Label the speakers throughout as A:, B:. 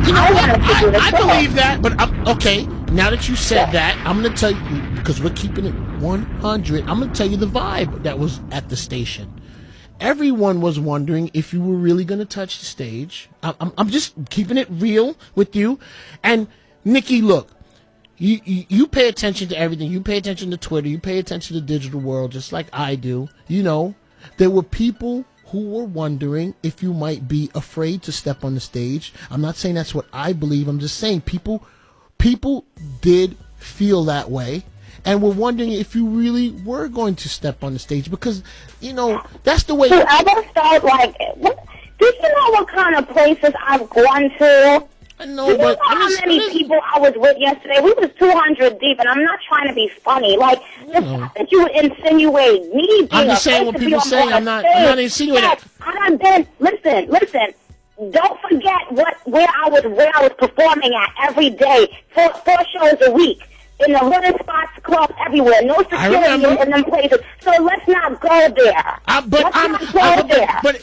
A: You know what? I
B: show.
A: believe that, but okay. Now that you said that, I'm going to tell you, because we're keeping it 100. I'm going to tell you the vibe that was at the station. Everyone was wondering if you were really going to touch the stage. I'm just keeping it real with you. And Nicki, look, you pay attention to everything. You pay attention to Twitter. You pay attention to the digital world, just like I do. You know, there were people who were wondering if you might be afraid to step on the stage. I'm not saying that's what I believe. I'm just saying people did feel that way. And we're wondering if you really were going to step on the stage because, you know, that's the way.
B: I just felt like, do you know what kind of places I've gone to?
A: I know,
B: do you
A: but
B: know how many people I was with yesterday? We was 200 deep, and I'm not trying to be funny. Like, the fact that you would insinuate me being
A: I'm just saying what people say. I'm not insinuating.
B: Listen. Don't forget where I was performing at every day, four shows a week. In the little spots, clubs, everywhere. No security in them places. So let's not go there.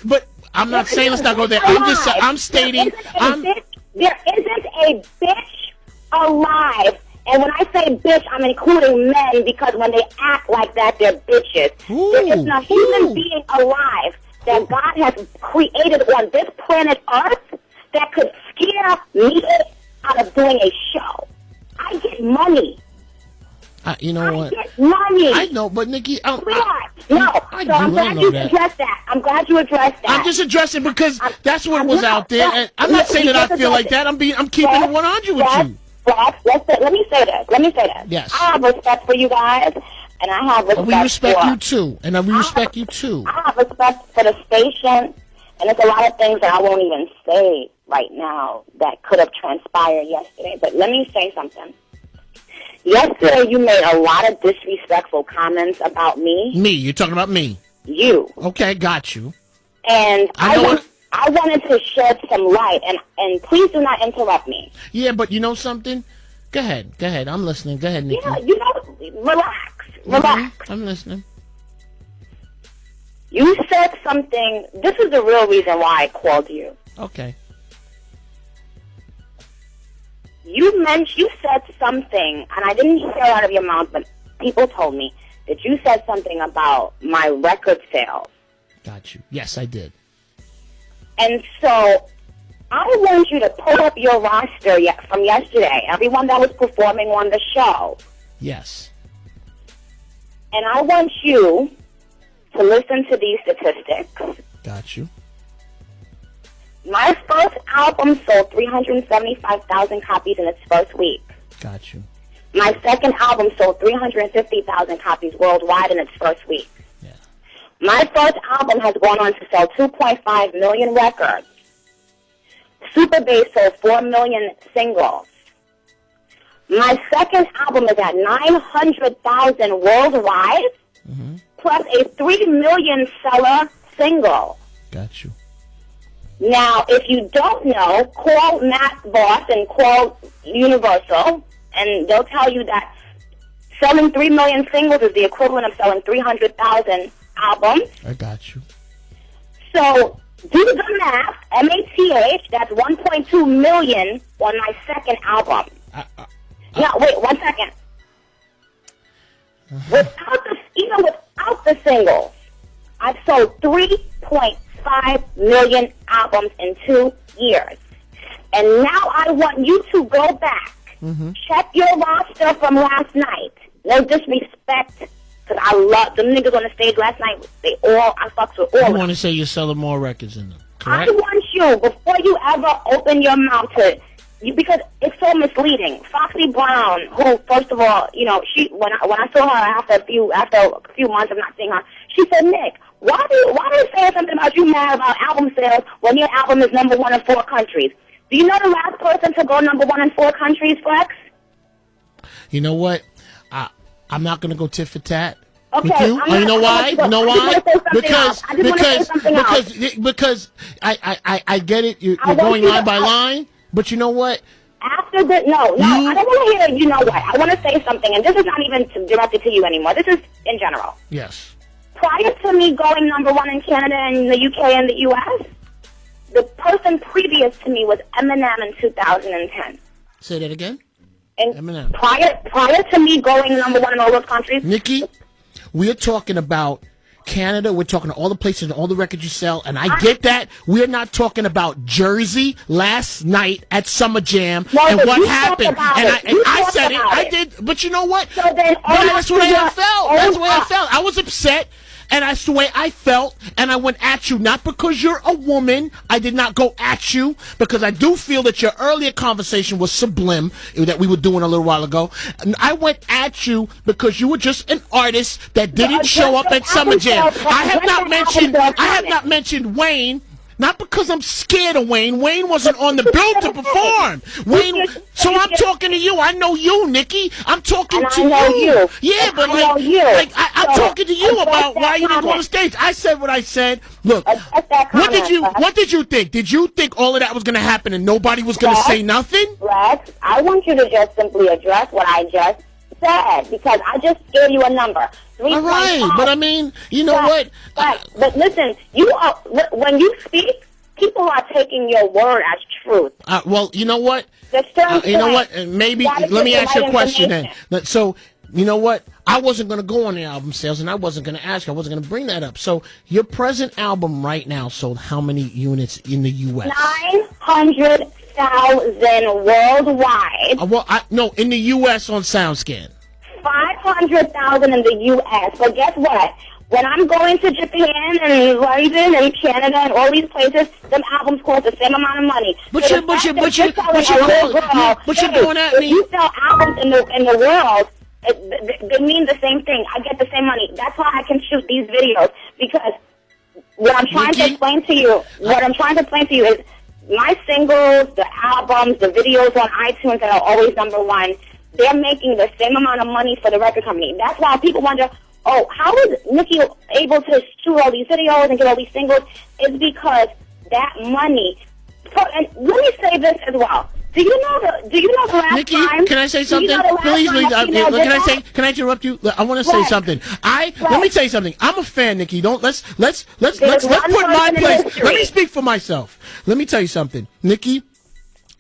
A: But I'm not saying let's not go there. I'm stating.
B: There isn't a bitch alive. And when I say bitch, I'm including men because when they act like that, they're bitches. There is no human being alive that God has created on this planet Earth that could scare me out of doing a show. I get money.
A: You know what?
B: I get money.
A: I know, but Nicki,
B: I'm glad you addressed that. I'm glad you addressed that.
A: I'm just addressing because that's what was out there, and I'm not saying that I feel like that. I'm keeping it 100 with you.
B: Let me say this.
A: Yes.
B: I have respect for you guys, and I have respect.
A: We respect you too, and we respect you too.
B: I have respect for the station, and there's a lot of things that I won't even say right now that could have transpired yesterday. But let me say something. Yesterday, you made a lot of disrespectful comments about me.
A: Me? You're talking about me?
B: You.
A: Okay, got you.
B: And I wanted to shed some light, and please do not interrupt me.
A: Yeah, but you know something? Go ahead. I'm listening. Go ahead, Nicki.
B: Yeah, relax.
A: I'm listening.
B: You said something. This is the real reason why I called you.
A: Okay.
B: You said something, and I didn't hear it out of your mouth, but people told me that you said something about my record sales.
A: Got you. Yes, I did.
B: And so I want you to pull up your roster from yesterday, everyone that was performing on the show.
A: Yes.
B: And I want you to listen to these statistics.
A: Got you.
B: My first album sold 375,000 copies in its first week.
A: Got you.
B: My second album sold 350,000 copies worldwide in its first week.
A: Yeah.
B: My first album has gone on to sell 2.5 million records. Super Bass sold 4 million singles. My second album is at 900,000 worldwide, plus a 3 million seller single.
A: Got you.
B: Now, if you don't know, call Matt Boss and call Universal, and they'll tell you that selling 3 million singles is the equivalent of selling 300,000 albums.
A: I got you.
B: So, do the math, MATH, that's 1.2 million on my second album. Now, wait, 1 second. Even without the singles, I've sold 3.5 million albums in 2 years. And now I want you to go back, check your roster from last night. No disrespect, because I love them niggas on the stage last night. I fucks with all of them.
A: You want to say you're selling more records than them, correct?
B: I want you, before you ever open your mouth because it's so misleading. Foxy Brown, who, first of all, you know, when I saw her after a few months of not seeing her, she said, Nick, why are you saying something about you mad about album sales when your album is #1 in 4 countries? Do you know the last person to go #1 in 4 countries, Flex?
A: You know what? I'm not going to go tit for tat.
B: Okay,
A: with you. You know why? You know why? Because I get it. You're going line by line. But you know what?
B: After the no, I don't want to hear. You know what? I want to say something, and this is not even directed to you anymore. This is in general.
A: Yes.
B: Prior to me going #1 in Canada and the UK and the US, The person previous to me was Eminem in 2010.
A: Say that again.
B: And
A: Eminem.
B: prior to me going #1 in all those countries,
A: Nikki, we're talking about Canada. We're talking to all the places and all the records you sell, and I get that. We're not talking about Jersey last night at Summer Jam and what happened. And I said it. I did. But you know what?
B: So then,
A: that's the way I felt. That's the way I felt. I was upset. And that's the way I felt, and I went at you, not because you're a woman. I did not go at you, because I do feel that your earlier conversation was sublime, that we were doing a little while ago. And I went at you because you were just an artist that didn't show up at Summer Jam. I have not mentioned Wayne. Not because I'm scared of Wayne. Wayne wasn't on the bill to perform. Wayne. So I'm talking to you. I know you, Nikki. I'm talking to you. Yeah, but I'm talking to you about why you didn't go on the stage. I said what I said. Look, what did you think? Did you think all of that was going to happen and nobody was going to say nothing?
B: Rex, I want you to just simply address what I just said, because I just gave you a number.
A: All right, but I mean, you know what?
B: But listen, when you speak, people are taking your word as truth.
A: Well, you know what? You know what? Maybe let me ask you a question then. So, you know what? I wasn't going to go on the album sales, and I wasn't going to ask you. I wasn't going to bring that up. So, your present album right now sold how many units in the U.S.?
B: 900,000 worldwide.
A: No, in the U.S. on SoundScan.
B: 500,000 in the U.S. But guess what? When I'm going to Japan and London and Canada and all these places, them albums cost the same amount of money.
A: But you're going at me.
B: If you sell albums in the world, they mean the same thing. I get the same money. That's why I can shoot these videos, because what I'm trying to explain to you is my singles, the albums, the videos on iTunes that are always #1. They're making the same amount of money for the record company. That's why people wonder, oh, how is Nicki able to shoot all these videos and get all these singles? It's because that money. And let me say this as well. Do you know the last
A: Nicki,
B: time?
A: Can I say something? Please. Can I interrupt you? I want to say something. Let me tell you something. I'm a fan, Nicki. Let's put my place. Let me speak for myself. Let me tell you something, Nicki.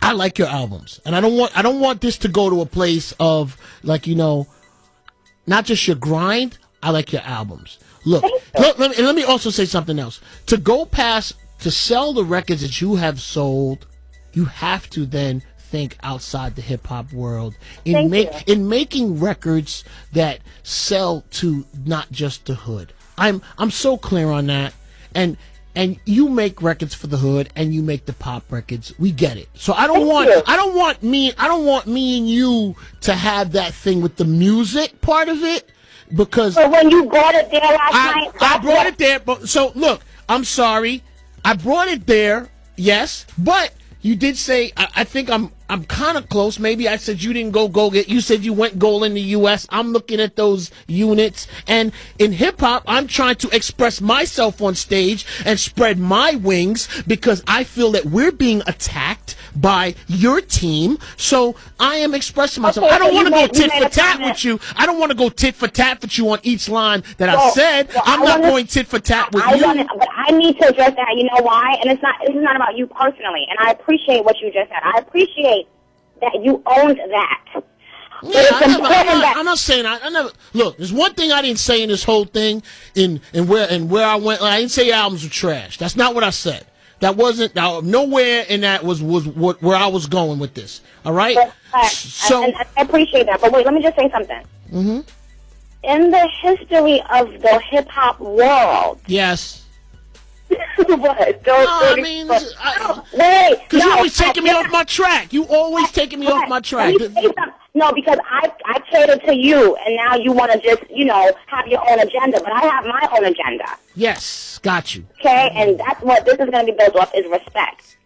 A: I like your albums, and I don't want this to go to a place of, like, you know, not just your grind. I like your albums. Look, let me also say something else. To sell the records that you have sold, you have to then think outside the hip hop world in making records that sell to not just the hood. I'm so clear on that, and you make records for the hood, and you make the pop records. We get it. So I don't want me and you to have that thing with the music part of it, because.
B: So when you brought it there last night,
A: I brought it there. But so look, I'm sorry, I brought it there. Yes, but you did say I think I'm kind of close. Maybe I said you didn't go get. You said you went gold in the U.S. I'm looking at those units, and in hip hop, I'm trying to express myself on stage and spread my wings, because I feel that we're being attacked by your team. So I am expressing myself. I don't want to go tit for tat with you. I don't want to go tit for tat with you on each line that I said. I'm not going tit for tat with you.
B: But I need to address that. You know why? And this is not about you personally. And I appreciate what you just said. I appreciate that you owned that.
A: Yeah, I'm not saying I never look. There's one thing I didn't say in this whole thing, in where I went. I didn't say albums were trash. That's not what I said. That wasn't nowhere in that was where I was going with this. All right. So
B: and I appreciate that. But wait, let me just say something.
A: Mm-hmm.
B: In the history of the hip hop world,
A: yes.
B: What?
A: Because you're always taking me off my track. You always taking me off my track.
B: No, because I cater to you, and now you want to just, have your own agenda. But I have my own agenda.
A: Yes, got you.
B: Okay, and that's what this is going to be built off, is respect.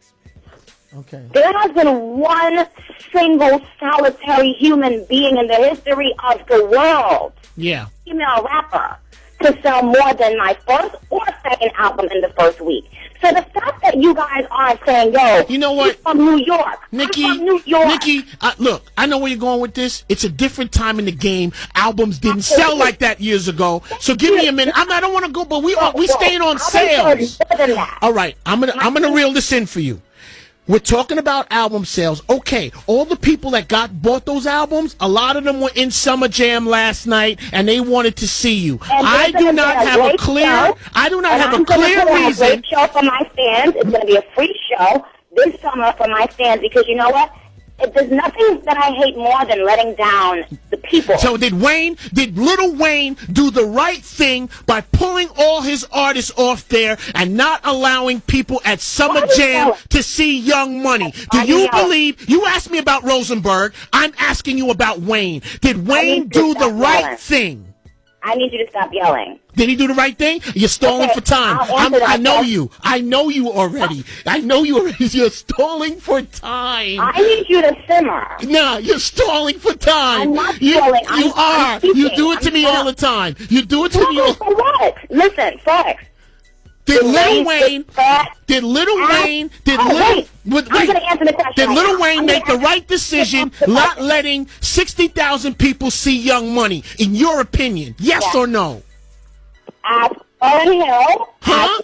A: Okay.
B: There has been one single solitary human being in the history of the world.
A: Yeah.
B: Female rapper to sell more than my first or second album in the first week. So the fact that you guys aren't saying, yo,
A: you know what?
B: He's from New York.
A: Nikki,
B: I'm from New York.
A: Nikki, look, I know where you're going with this. It's a different time in the game. Albums didn't sell like that years ago. So give me a minute. I don't want to go, but we staying on sales. All right, I'm gonna reel this in for you. We're talking about album sales. Okay, all the people that bought those albums, a lot of them were in Summer Jam last night, and they wanted to see you. I do not have a clear reason.
B: Great show for my fans. It's going to be a free show this summer for my fans because you know what? There's nothing that I hate more than letting down the people.
A: So did Little Wayne do the right thing by pulling all his artists off there and not allowing people at Summer Jam to see Young Money? Do you believe, you asked me about Rosenberg, I'm asking you about Wayne. Did Wayne do the right thing?
B: I need you to stop yelling.
A: Did he do the right thing? You're stalling for time. I know you. I know you already. You're stalling for time.
B: I need you to simmer.
A: No, you're stalling for time.
B: I'm not stalling.
A: You are. You do it to me all the time. You do it to me all the time.
B: For what? Listen, Fox.
A: Did Little Wayne make the right decision not letting 60,000 people see Young Money, in your opinion? Yes or no?
B: Ask Earn Hill.
A: Huh?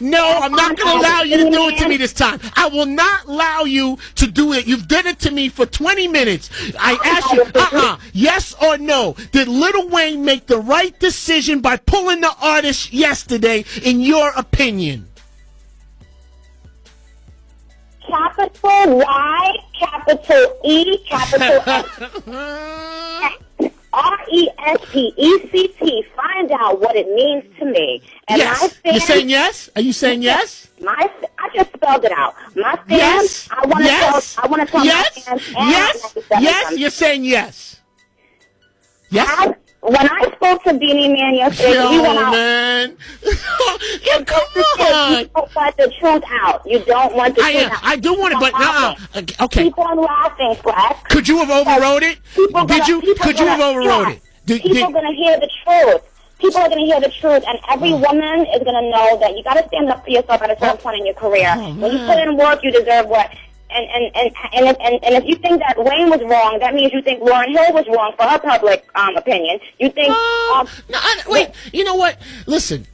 A: No, I'm not going to allow you to do it to me this time. I will not allow you to do it. You've done it to me for 20 minutes. I asked you, yes or no? Did Little Wayne make the right decision by pulling the artist yesterday, in your opinion?
B: Capital Y, capital E, capital S. RESPECT. Find out what it means to me. And
A: yes. You're saying yes? Are you saying yes?
B: I just spelled it out. My fans.
A: Yes.
B: I want to tell my fans.
A: Yes. You're saying yes. Yes.
B: When I spoke to Beanie Man yesterday, he went out.
A: Man. Come on.
B: You don't want the truth out. You don't want the truth out.
A: I do want it, but okay.
B: Keep on laughing, Flex.
A: Could you have overrode it? Could you have overrode it?
B: People are going to hear the truth. People are going to hear the truth, and every woman is going to know that you got to stand up for yourself at a certain point in your career. When you put in work, you deserve work. And if you think that Wayne was wrong, that means you think Lauryn Hill was wrong for her public opinion. You think...
A: wait, you know what? Listen,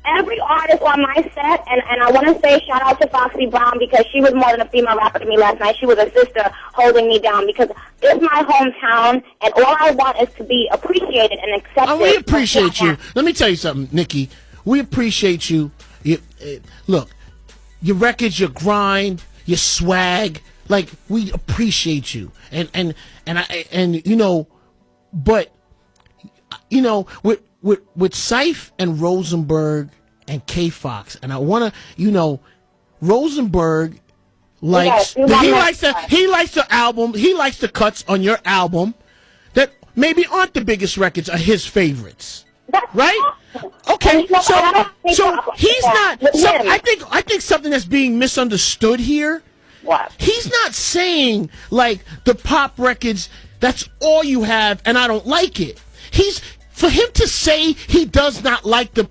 B: every artist on my set, and I want to say shout out to Foxy Brown because she was more than a female rapper to me last night. She was a sister holding me down because it's my hometown, and all I want is to be appreciated and accepted.
A: We appreciate you. Let me tell you something, Nikki. We appreciate you. Look, your records, your grind, your swag, like, we appreciate you. And you know, but you know, with Syph and Rosenberg and K Fox, and I wanna, you know, Rosenberg likes he likes the album, he likes the cuts on your album that maybe aren't the biggest records, are his favorites. Right? Okay, so he's not. I think something that's being misunderstood here.
B: What?
A: He's not saying like the pop records, that's all you have, and I don't like it. For him to say he does not like the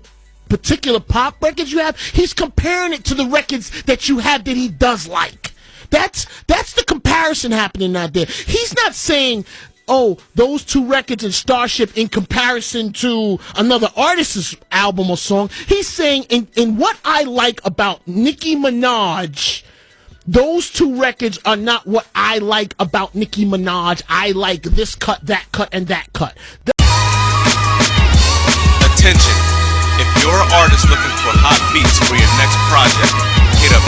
A: particular pop records you have, he's comparing it to the records that you have that he does like. That's the comparison happening out there. He's not saying, oh, those two records and Starship in comparison to another artist's album or song. He's saying in what I like about Nicki Minaj, those two records are not what I like about Nicki Minaj. I like this cut, and that cut.
C: Attention. If you're an artist looking for hot beats for your next project, hit up